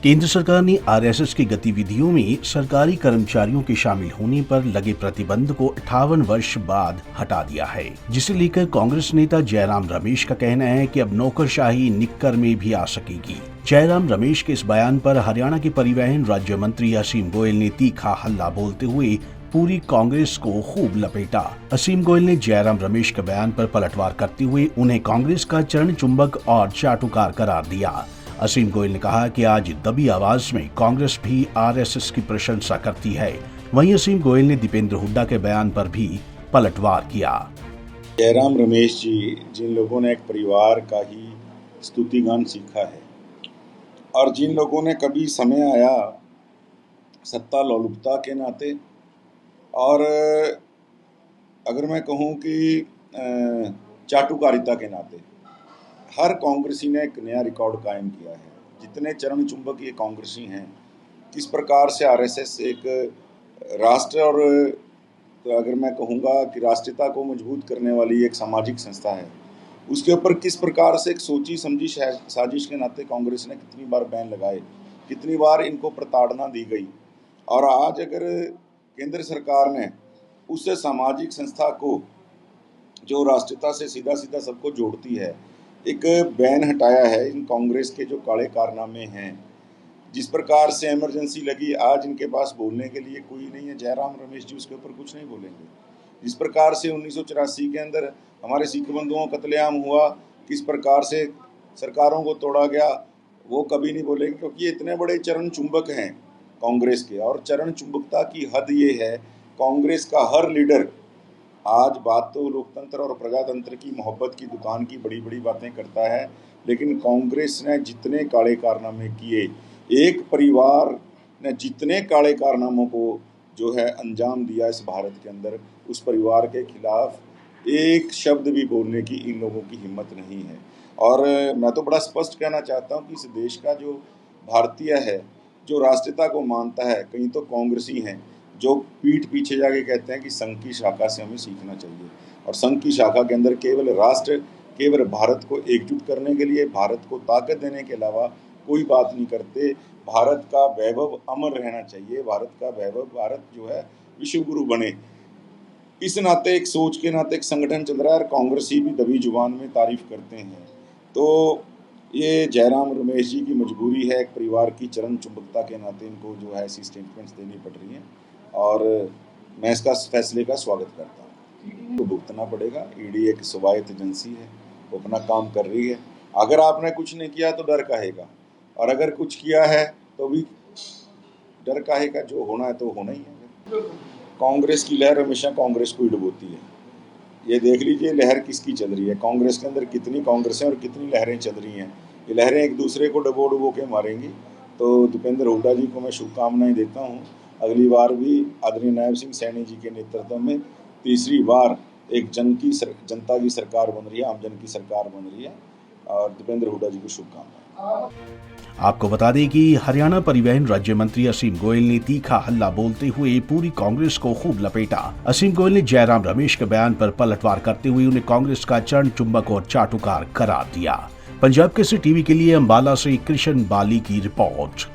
केंद्र सरकार ने आरएसएस की गतिविधियों में सरकारी कर्मचारियों के शामिल होने पर लगे प्रतिबंध को 58 वर्ष बाद हटा दिया है, जिसे लेकर कांग्रेस नेता जयराम रमेश का कहना है कि अब नौकरशाही निक्कर में भी आ सकेगी। जयराम रमेश के इस बयान पर हरियाणा के परिवहन राज्य मंत्री असीम गोयल ने तीखा हल्ला बोलते हुए पूरी कांग्रेस को खूब लपेटा। असीम गोयल ने जयराम रमेश के बयान पर पलटवार करते हुए उन्हें कांग्रेस का चरण चुंबक और चाटुकार करार दिया। असीम गोयल ने कहा कि आज दबी आवाज में कांग्रेस भी आरएसएस की प्रशंसा करती है। वहीं असीम गोयल ने दीपेंद्र हुड्डा के बयान पर भी पलटवार किया। जयराम रमेश जी जिन लोगों ने एक परिवार का ही स्तुति गान सीखा है और जिन लोगों ने कभी समय आया सत्ता लोलुपता के नाते और अगर मैं कहूँ कि चाटुकारिता के नाते हर कांग्रेसी ने एक नया रिकॉर्ड कायम किया है। जितने चरण चुंबक ये कांग्रेसी हैं, किस प्रकार से आरएसएस एक राष्ट्र और अगर मैं कहूँगा कि राष्ट्रीयता को मजबूत करने वाली एक सामाजिक संस्था है, उसके ऊपर किस प्रकार से एक सोची समझी साजिश के नाते कांग्रेस ने कितनी बार बैन लगाए, कितनी बार इनको प्रताड़ना दी गई। और आज अगर केंद्र सरकार ने उस सामाजिक संस्था को जो राष्ट्रीयता से सीधा सीधा सबको जोड़ती है, एक बैन हटाया है। इन कांग्रेस के जो काले कारनामे हैं, जिस प्रकार से इमरजेंसी लगी, आज इनके पास बोलने के लिए कोई नहीं है। जयराम रमेश जी उसके ऊपर कुछ नहीं बोलेंगे। जिस प्रकार से 1984 के अंदर हमारे सिख बंधुओं का कत्लेआम हुआ, किस प्रकार से सरकारों को तोड़ा गया, वो कभी नहीं बोलेंगे, क्योंकि इतने बड़े चरण चुंबक हैं कांग्रेस के। और चरण चुंबकता की हद ये है, कांग्रेस का हर लीडर आज बात तो लोकतंत्र और प्रजातंत्र की मोहब्बत की दुकान की बड़ी बड़ी बातें करता है, लेकिन कांग्रेस ने जितने काले कारनामे किए, एक परिवार ने जितने काले कारनामों को जो है अंजाम दिया इस भारत के अंदर, उस परिवार के खिलाफ एक शब्द भी बोलने की इन लोगों की हिम्मत नहीं है। और मैं तो बड़ा स्पष्ट कहना चाहता हूँ कि इस देश का जो भारतीय है, जो राष्ट्रीयता को मानता है, कहीं तो कांग्रेसी हैं जो पीठ पीछे जाके कहते हैं कि संघ की शाखा से हमें सीखना चाहिए। और संघ की शाखा के अंदर केवल राष्ट्र, केवल भारत को एकजुट करने के लिए, भारत को ताकत देने के अलावा कोई बात नहीं करते। भारत का वैभव अमर रहना चाहिए, भारत का वैभव, भारत जो है विश्व गुरु बने, इस नाते एक सोच के नाते एक संगठन चल रहा है। और कांग्रेसी भी दबी जुबान में तारीफ करते हैं। तो ये जयराम रमेश जी की मजबूरी है, एक परिवार की चरण चुंबकता के नाते इनको जो है ऐसी स्टेटमेंट्स देनी पड़ रही हैं, और मैं इसका फैसले का स्वागत करता हूँ। तो भुगतना पड़ेगा। ईडी एक स्वायत्त एजेंसी है, वो अपना काम कर रही है। अगर आपने कुछ नहीं किया तो डर काहेगा, और अगर कुछ किया है तो भी डर काहेगा। जो होना है तो होना ही है। कांग्रेस की लहर हमेशा कांग्रेस को ही डुबोती है। ये देख लीजिए लहर किसकी चल रही है, कांग्रेस के अंदर कितनी कांग्रेसें और कितनी लहरें चल रही हैं। ये लहरें एक दूसरे को डुबो के मारेंगी। तो दीपेंद्र हुड्डा जी को मैं शुभकामनाएं देता हूँ। अगली बार भी आदरणीय नायब सिंह सैनी जी के नेतृत्व में तीसरी बार एक जनता की सरकार बन रही है, आम जन की सरकार बन रही है, और दीपेंद्र हुड्डा जी को शुभकामनाएं। आपको बता दें कि हरियाणा परिवहन राज्य मंत्री असीम गोयल ने तीखा हल्ला बोलते हुए पूरी कांग्रेस को खूब लपेटा। असीम गोयल ने जयराम रमेश के बयान पर पलटवार करते हुए उन्हें कांग्रेस का चरण चुंबक और चाटुकार करार दिया। पंजाब केसरी टीवी के लिए अंबाला से कृष्ण बाली की रिपोर्ट।